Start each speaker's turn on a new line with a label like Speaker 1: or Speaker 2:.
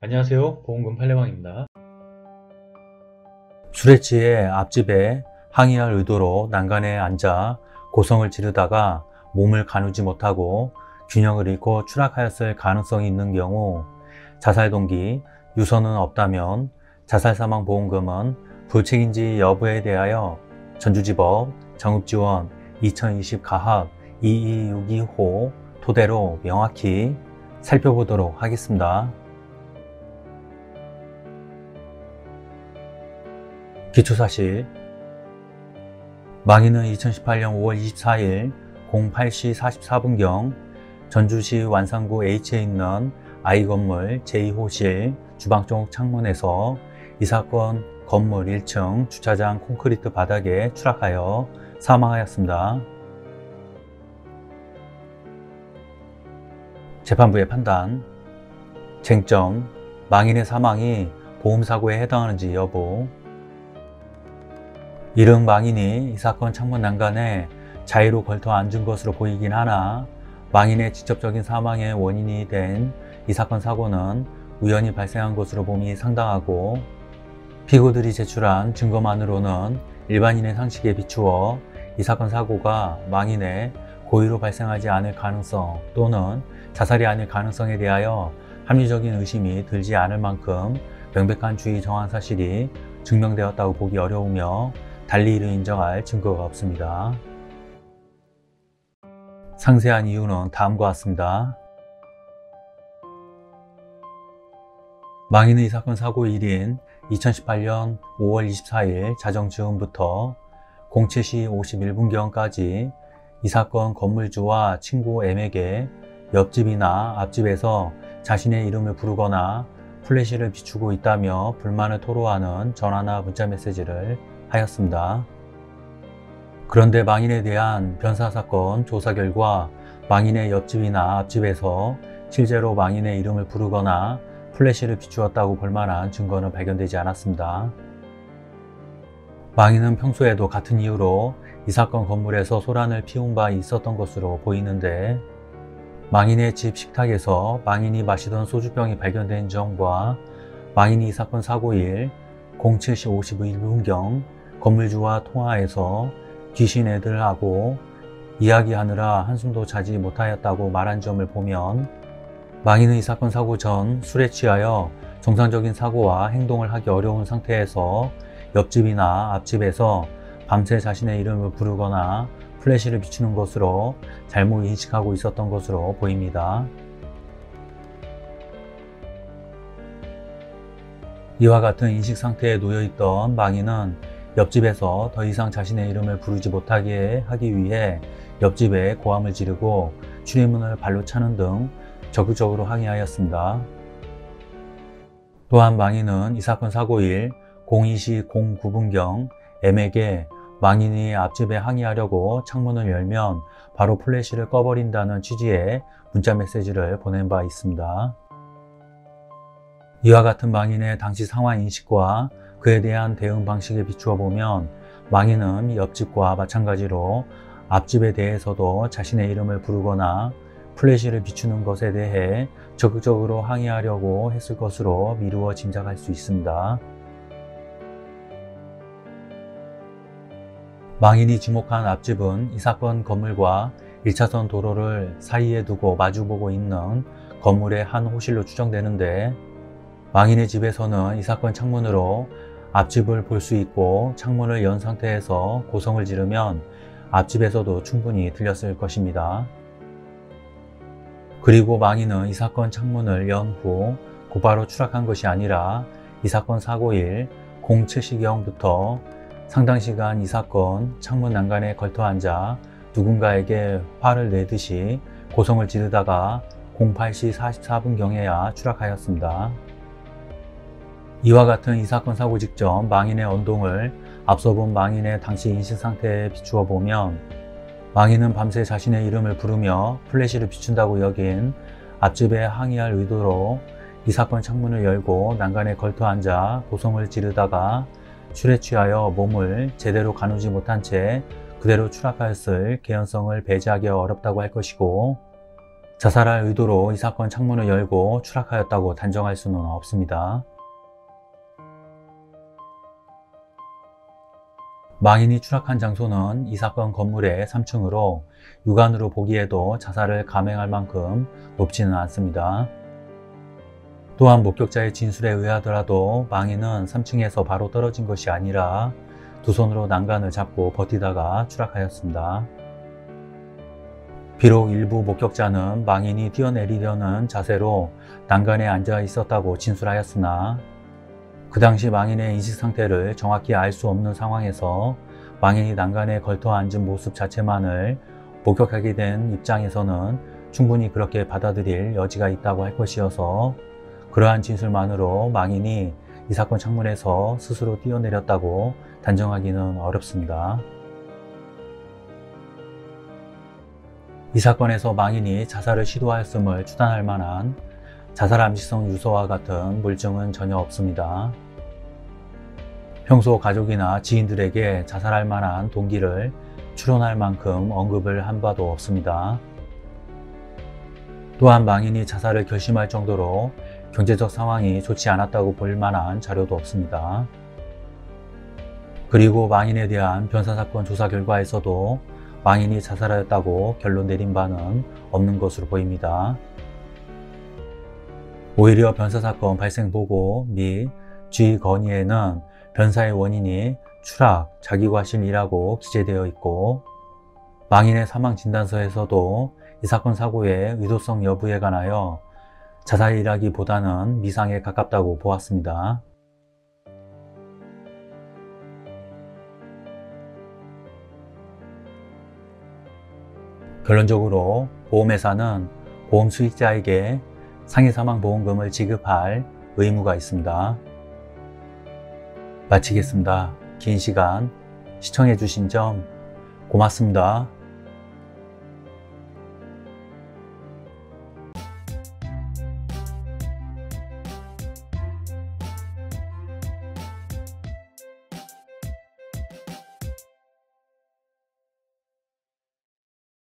Speaker 1: 안녕하세요. 보험금 팔례방입니다.
Speaker 2: 술에 취해 앞집에 항의할 의도로 난간에 앉아 고성을 지르다가 몸을 가누지 못하고 균형을 잃고 추락하였을 가능성이 있는 경우 자살 동기, 유서는 없다면 자살사망보험금은 불책인지 여부에 대하여 전주지법 정읍지원 2020 가합 2262호 토대로 명확히 살펴보도록 하겠습니다. 기초사실, 망인은 2018년 5월 24일 08시 44분경 전주시 완산구 H에 있는 I건물 제2호실 주방 쪽 창문에서 이 사건 건물 1층 주차장 콘크리트 바닥에 추락하여 사망하였습니다. 재판부의 판단, 쟁점, 망인의 사망이 보험사고에 해당하는지 여부. 이른 망인이 이 사건 창문 난간에 자의로 걸터 앉은 것으로 보이긴 하나 망인의 직접적인 사망의 원인이 된 이 사건 사고는 우연히 발생한 것으로 봄이 상당하고, 피고들이 제출한 증거만으로는 일반인의 상식에 비추어 이 사건 사고가 망인의 고의로 발생하지 않을 가능성 또는 자살이 아닐 가능성에 대하여 합리적인 의심이 들지 않을 만큼 명백한 주의 정황 사실이 증명되었다고 보기 어려우며 달리 이를 인정할 증거가 없습니다. 상세한 이유는 다음과 같습니다. 망인은 이 사건 사고일인 2018년 5월 24일 자정 즈음부터 07시 51분경까지 이 사건 건물주와 친구 M에게 옆집이나 앞집에서 자신의 이름을 부르거나 플래시를 비추고 있다며 불만을 토로하는 전화나 문자 메시지를 하였습니다. 그런데 망인에 대한 변사사건 조사 결과 망인의 옆집이나 앞집에서 실제로 망인의 이름을 부르거나 플래시를 비추었다고 볼 만한 증거는 발견되지 않았습니다. 망인은 평소에도 같은 이유로 이 사건 건물에서 소란을 피운 바 있었던 것으로 보이는데, 망인의 집 식탁에서 망인이 마시던 소주병이 발견된 점과 망인이 이 사건 사고일 07시 51분경 건물주와 통화해서 귀신 애들하고 이야기하느라 한숨도 자지 못하였다고 말한 점을 보면 망인은 이 사건 사고 전 술에 취하여 정상적인 사고와 행동을 하기 어려운 상태에서 옆집이나 앞집에서 밤새 자신의 이름을 부르거나 플래시를 비추는 것으로 잘못 인식하고 있었던 것으로 보입니다. 이와 같은 인식 상태에 놓여있던 망인은 옆집에서 더 이상 자신의 이름을 부르지 못하게 하기 위해 옆집에 고함을 지르고 출입문을 발로 차는 등 적극적으로 항의하였습니다. 또한 망인은 이 사건 사고일 02시 09분경 M에게 망인이 앞집에 항의하려고 창문을 열면 바로 플래시를 꺼버린다는 취지의 문자 메시지를 보낸 바 있습니다. 이와 같은 망인의 당시 상황 인식과 그에 대한 대응 방식에 비추어 보면 망인은 옆집과 마찬가지로 앞집에 대해서도 자신의 이름을 부르거나 플래시를 비추는 것에 대해 적극적으로 항의하려고 했을 것으로 미루어 짐작할 수 있습니다. 망인이 지목한 앞집은 이 사건 건물과 1차선 도로를 사이에 두고 마주보고 있는 건물의 한 호실로 추정되는데, 망인의 집에서는 이 사건 창문으로 앞집을 볼 수 있고 창문을 연 상태에서 고성을 지르면 앞집에서도 충분히 들렸을 것입니다. 그리고 망인은 이 사건 창문을 연 후 곧바로 추락한 것이 아니라 이 사건 사고일 07시경부터 상당 시간 이 사건 창문 난간에 걸터 앉아 누군가에게 화를 내듯이 고성을 지르다가 08시 44분경에야 추락하였습니다. 이와 같은 이 사건 사고 직전 망인의 언동을 앞서 본 망인의 당시 인식 상태에 비추어 보면 망인은 밤새 자신의 이름을 부르며 플래시를 비춘다고 여긴 앞집에 항의할 의도로 이 사건 창문을 열고 난간에 걸터 앉아 고성을 지르다가 술에 취하여 몸을 제대로 가누지 못한 채 그대로 추락하였을 개연성을 배제하기 어렵다고 할 것이고, 자살할 의도로 이 사건 창문을 열고 추락하였다고 단정할 수는 없습니다. 망인이 추락한 장소는 이 사건 건물의 3층으로 육안으로 보기에도 자살을 감행할 만큼 높지는 않습니다. 또한 목격자의 진술에 의하더라도 망인은 3층에서 바로 떨어진 것이 아니라 두 손으로 난간을 잡고 버티다가 추락하였습니다. 비록 일부 목격자는 망인이 뛰어내리려는 자세로 난간에 앉아 있었다고 진술하였으나 그 당시 망인의 인식 상태를 정확히 알 수 없는 상황에서 망인이 난간에 걸터 앉은 모습 자체만을 목격하게 된 입장에서는 충분히 그렇게 받아들일 여지가 있다고 할 것이어서 그러한 진술만으로 망인이 이 사건 창문에서 스스로 뛰어내렸다고 단정하기는 어렵습니다. 이 사건에서 망인이 자살을 시도하였음을 추단할 만한 자살 암시성 유서와 같은 물증은 전혀 없습니다. 평소 가족이나 지인들에게 자살할 만한 동기를 추론할 만큼 언급을 한 바도 없습니다. 또한 망인이 자살을 결심할 정도로 경제적 상황이 좋지 않았다고 볼 만한 자료도 없습니다. 그리고 망인에 대한 변사사건 조사 결과에서도 망인이 자살하였다고 결론 내린 바는 없는 것으로 보입니다. 오히려 변사사건 발생 보고 및 주의 건의에는 변사의 원인이 추락, 자기과실이라고 기재되어 있고 망인의 사망진단서에서도 이 사건 사고의 의도성 여부에 관하여 자살이라기보다는 미상에 가깝다고 보았습니다. 결론적으로 보험회사는 보험 수익자에게 상해사망보험금을 지급할 의무가 있습니다. 마치겠습니다. 긴 시간 시청해 주신 점 고맙습니다.